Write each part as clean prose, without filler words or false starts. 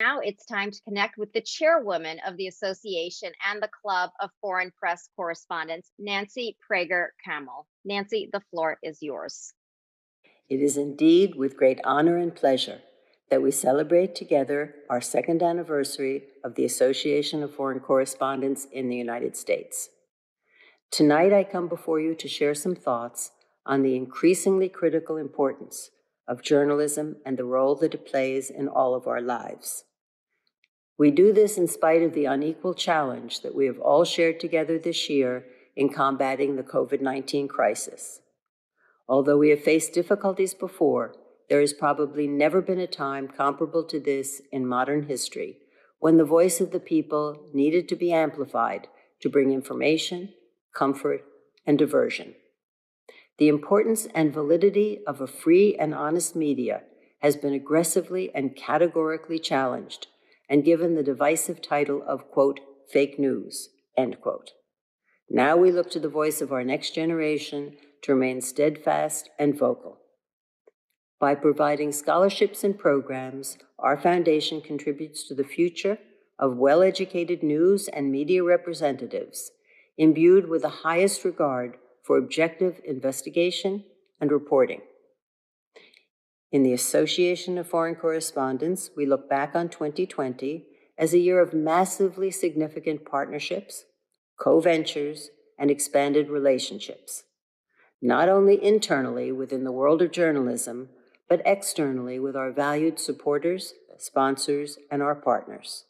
Now it's time to connect with the chairwoman of the association and the Club of Foreign Press Correspondents, Nancy Prager-Kamel. Nancy, the floor is yours. It is indeed with great honor and pleasure that we celebrate together our second anniversary of the Association of Foreign Correspondents in the United States. Tonight I come before you to share some thoughts on the increasingly critical importance of journalism and the role that it plays in all of our lives. We do this in spite of the unequal challenge that we have all shared together this year in combating the COVID-19 crisis. Although we have faced difficulties before, there has probably never been a time comparable to this in modern history when the voice of the people needed to be amplified to bring information, comfort, and diversion. The importance and validity of a free and honest media has been aggressively and categorically challenged and given the divisive title of, quote, fake news, end quote. Now we look to the voice of our next generation to remain steadfast and vocal. By providing scholarships and programs, our foundation contributes to the future of well-educated news and media representatives imbued with the highest regard for objective investigation and reporting. In the Association of Foreign Correspondents, we look back on 2020 as a year of massively significant partnerships, co-ventures, and expanded relationships, not only internally within the world of journalism, but externally with our valued supporters, sponsors, and our partners.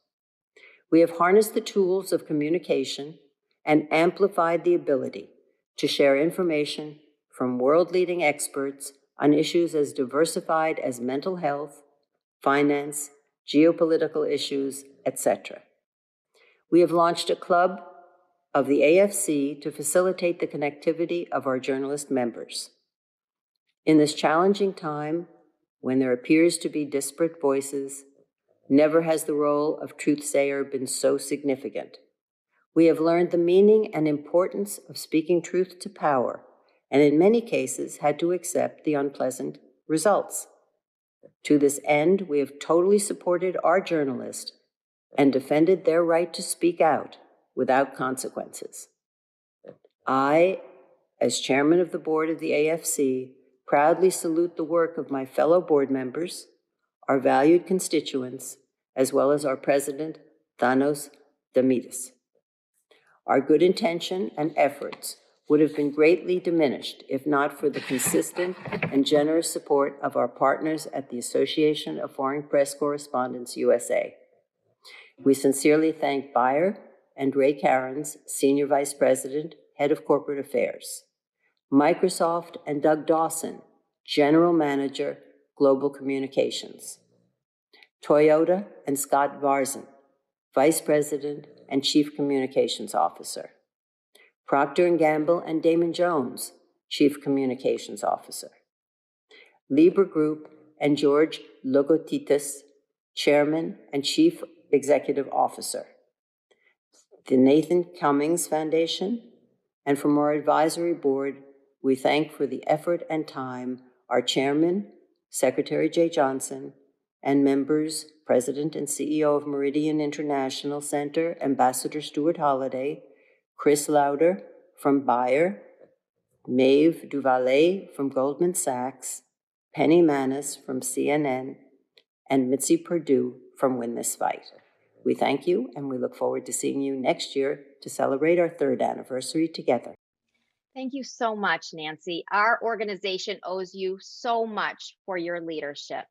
We have harnessed the tools of communication and amplified the ability to share information from world-leading experts on issues as diversified as mental health, finance, geopolitical issues, etc. We have launched a club of the AFC to facilitate the connectivity of our journalist members. In this challenging time, when there appears to be disparate voices, never has the role of truth-sayer been so significant. We have learned the meaning and importance of speaking truth to power, and in many cases had to accept the unpleasant results. To this end, we have totally supported our journalists and defended their right to speak out without consequences. I, as chairman of the board of the AFC, proudly salute the work of my fellow board members, our valued constituents, as well as our president, Thanos Damitis. Our good intention and efforts would have been greatly diminished if not for the consistent and generous support of our partners at the Association of Foreign Press Correspondents USA. We sincerely thank Bayer and Ray Cairns, Senior Vice President, Head of Corporate Affairs, Microsoft and Doug Dawson, General Manager, Global Communications, Toyota and Scott Varzan, Vice President and Chief Communications Officer, Procter & Gamble and Damon Jones, Chief Communications Officer, Libra Group and George Logotitis, Chairman and Chief Executive Officer, the Nathan Cummings Foundation, and from our advisory board, we thank for the effort and time our Chairman, Secretary Jay Johnson, and members, President and CEO of Meridian International Center, Ambassador Stuart Holliday, Chris Lauder from Bayer, Maeve Duvalet from Goldman Sachs, Penny Manis from CNN, and Mitzi Perdue from Win This Fight. We thank you, and we look forward to seeing you next year to celebrate our third anniversary together. Thank you so much, Nancy. Our organization owes you so much for your leadership.